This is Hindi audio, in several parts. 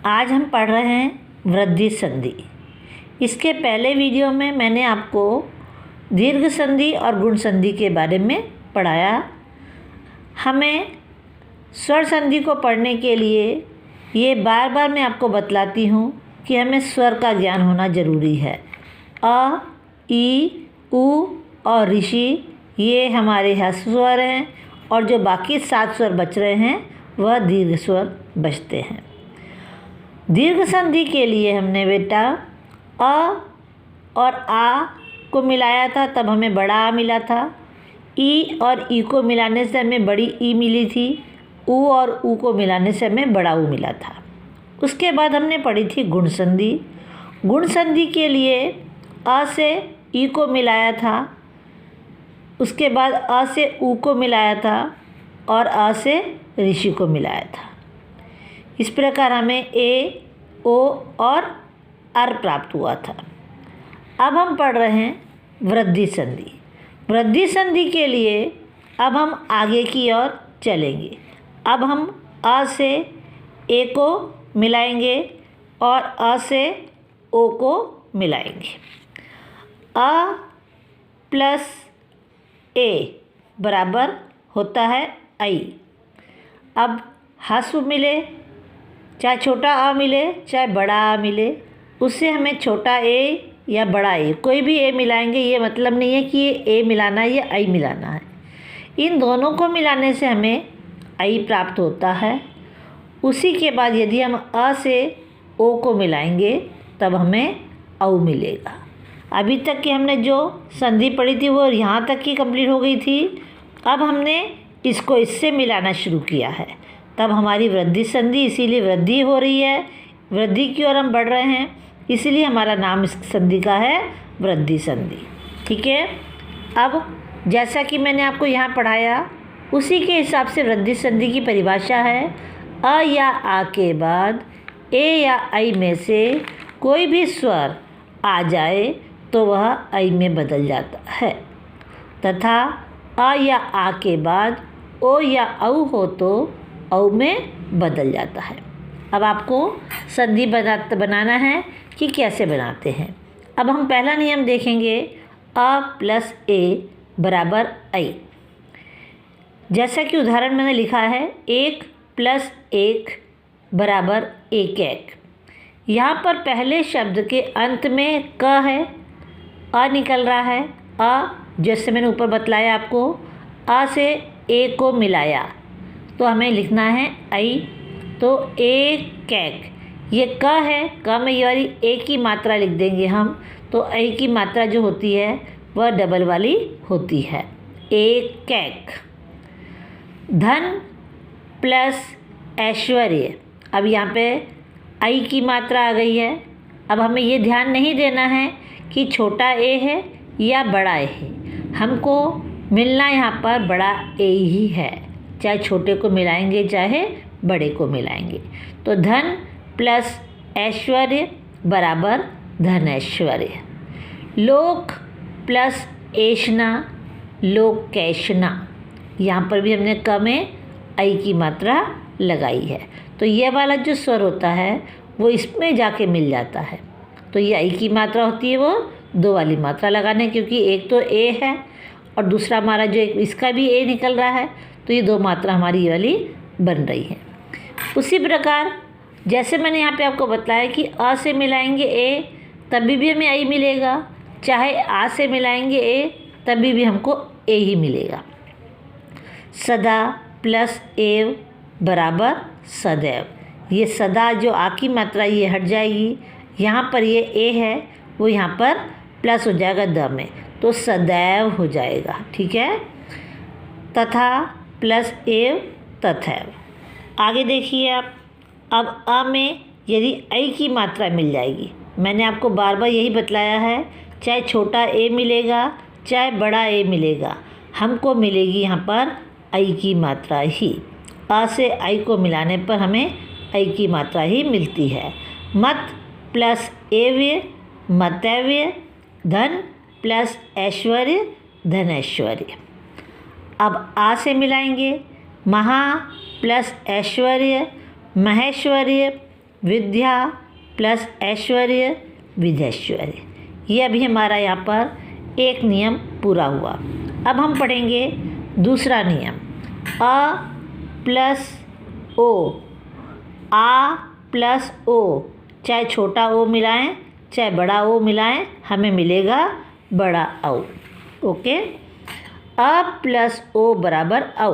आज हम पढ़ रहे हैं वृद्धि संधि। इसके पहले वीडियो में मैंने आपको दीर्घ संधि और गुण संधि के बारे में पढ़ाया। हमें स्वर संधि को पढ़ने के लिए ये बार बार मैं आपको बतलाती हूँ कि हमें स्वर का ज्ञान होना ज़रूरी है। अ, ई, उ और ऋषि ये हमारे ह्रस्व स्वर हैं और जो बाकी 7 स्वर बच रहे हैं वह दीर्घ स्वर बचते हैं। दीर्घ संधि के लिए हमने बेटा अ और आ को मिलाया था, तब हमें बड़ा आ मिला था। ई और ई को मिलाने से हमें बड़ी ई मिली थी। उ और उ को मिलाने से हमें बड़ा उ मिला था। उसके बाद हमने पढ़ी थी गुण संधि। गुण संधि के लिए अ से ई को मिलाया था, उसके बाद अ से उ को मिलाया था और अ से ऋषि को मिलाया था। इस प्रकार हमें ए, ओ और अर प्राप्त हुआ था। अब हम पढ़ रहे हैं वृद्धि संधि। वृद्धि संधि के लिए अब हम आगे की ओर चलेंगे। अब हम अ से ए को मिलाएंगे और अ से ओ को मिलाएंगे। अ प्लस ए बराबर होता है आई। अब ह्रस्व मिले, चाहे छोटा आ मिले चाहे बड़ा आ मिले, उससे हमें छोटा ए या बड़ा ए कोई भी ए मिलाएंगे। ये मतलब नहीं है कि ये ए मिलाना है या आई मिलाना है। इन दोनों को मिलाने से हमें आई प्राप्त होता है। उसी के बाद यदि हम अ से ओ को मिलाएंगे तब हमें औ मिलेगा। अभी तक की हमने जो संधि पढ़ी थी वो यहाँ तक की कंप्लीट हो गई थी। अब हमने इसको इससे मिलाना शुरू किया है, तब हमारी वृद्धि संधि, इसीलिए वृद्धि हो रही है। वृद्धि की ओर हम बढ़ रहे हैं, इसीलिए हमारा नाम इस संधि का है वृद्धि संधि। ठीक है। अब जैसा कि मैंने आपको यहाँ पढ़ाया उसी के हिसाब से वृद्धि संधि की परिभाषा है। अ या आ के बाद ए या आई में से कोई भी स्वर आ जाए तो वह आई में बदल जाता है, तथा अ या आ के बाद ओ या औ हो तो औ में बदल जाता है। अब आपको संधि बनाना है कि कैसे बनाते हैं। अब हम पहला नियम देखेंगे, अ प्लस ए बराबर आई। जैसा कि उदाहरण मैंने लिखा है 1 प्लस 1 बराबर 1 यहाँ पर पहले शब्द के अंत में क है, अ निकल रहा है। अ जैसे मैंने ऊपर बतलाया आपको, अ से ए को मिलाया तो हमें लिखना है आई। तो एक कैक, ये क है, क में ये वाली ए की मात्रा लिख देंगे हम, तो आई की मात्रा जो होती है वह डबल वाली होती है, एक कैक। धन प्लस ऐश्वर्य, अब यहाँ पे आई की मात्रा आ गई है। अब हमें ये ध्यान नहीं देना है कि छोटा ए है या बड़ा ए है, हमको मिलना यहाँ पर बड़ा ए ही है, चाहे छोटे को मिलाएंगे चाहे बड़े को मिलाएंगे। तो धन प्लस ऐश्वर्य बराबर धन ऐश्वर्य। लोक प्लस ऐष्णा लोकैष्णा, यहाँ पर भी हमने क में आई की मात्रा लगाई है, तो ये वाला जो स्वर होता है वो इसमें जाके मिल जाता है। तो ये आई की मात्रा होती है वो 2 वाली मात्रा लगाने, क्योंकि एक तो ए है और दूसरा हमारा जो इसका भी ए निकल रहा है, तो ये 2 मात्रा हमारी ये वाली बन रही है। उसी प्रकार जैसे मैंने यहाँ पे आपको बताया कि अ से मिलाएंगे ए तभी भी हमें आई मिलेगा, चाहे आ से मिलाएंगे ए तभी भी हमको ए ही मिलेगा। सदा प्लस एव बराबर सदैव, ये सदा जो आ की मात्रा ये हट जाएगी, यहाँ पर ये ए है वो यहाँ पर प्लस हो जाएगा द में, तो सदैव हो जाएगा। ठीक है। तथा प्लस एव तथैव। आगे देखिए आप, अब अ में यदि आई की मात्रा मिल जाएगी, मैंने आपको बार बार यही बतलाया है, चाहे छोटा ए मिलेगा चाहे बड़ा ए मिलेगा, हमको मिलेगी यहाँ पर आई की मात्रा ही। अ से आई को मिलाने पर हमें आई की मात्रा ही मिलती है। मत प्लस एव्य मतैव्य, धन प्लस ऐश्वर्य धन ऐश्वर्य। अब आ से मिलाएंगे, महा प्लस ऐश्वर्य महेश्वर्य विद्या प्लस ऐश्वर्य विधैश्वर्य। ये अभी हमारा यहाँ पर एक नियम पूरा हुआ। अब हम पढ़ेंगे दूसरा नियम, अ प्लस ओ, आ प्लस ओ, चाहे छोटा ओ मिलाएं चाहे बड़ा ओ मिलाएं, हमें मिलेगा बड़ा औ। ओके, अ प्लस ओ बराबर औ।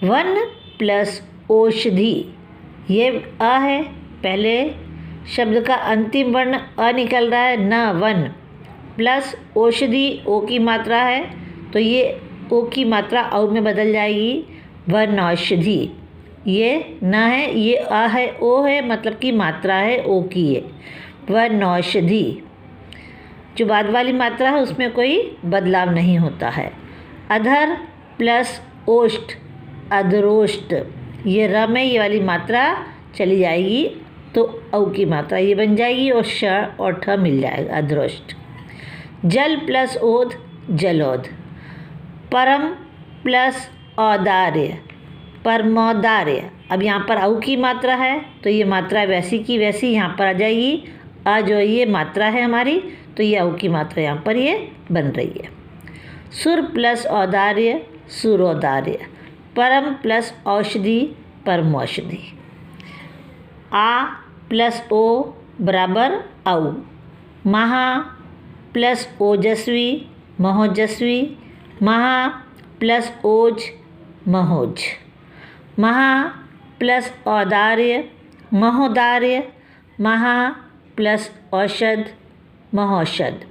वन प्लस औषधि, ये अ है, पहले शब्द का अंतिम वर्ण अ निकल रहा है, न वन, प्लस औषधि ओ की मात्रा है, तो ये ओ की मात्रा औ में बदल जाएगी, वन औषधि। ये न है, ये अ है, ओ है, मतलब कि मात्रा है ओ की है, वन औषधि। जो बाद वाली मात्रा है उसमें कोई बदलाव नहीं होता है। अधर प्लस ओष्ठ, अधरोष्ट, ये र में ये वाली मात्रा चली जाएगी तो औ की मात्रा ये बन जाएगी और श और ठ मिल जाएगा, अधरोष्ट। जल प्लस ओध, जलोध। परम प्लस औदार्य, परमौदार्य। अब यहाँ पर औ की मात्रा है तो ये मात्रा वैसी की वैसी यहाँ पर आ जाएगी, अ जो ये मात्रा है हमारी, तो ये औ की मात्रा यहाँ पर ये बन रही है। सुर प्लस औदार्य, सुरौदार्य। परम प्लस औषधि, परमौषधि। आ प्लस ओ बराबर औ। महा प्लस ओजस्वी, महोजस्वी। महा प्लस ओज, महोज। महा प्लस औदार्य, महोदार्य। महा प्लस औषध, महौषध।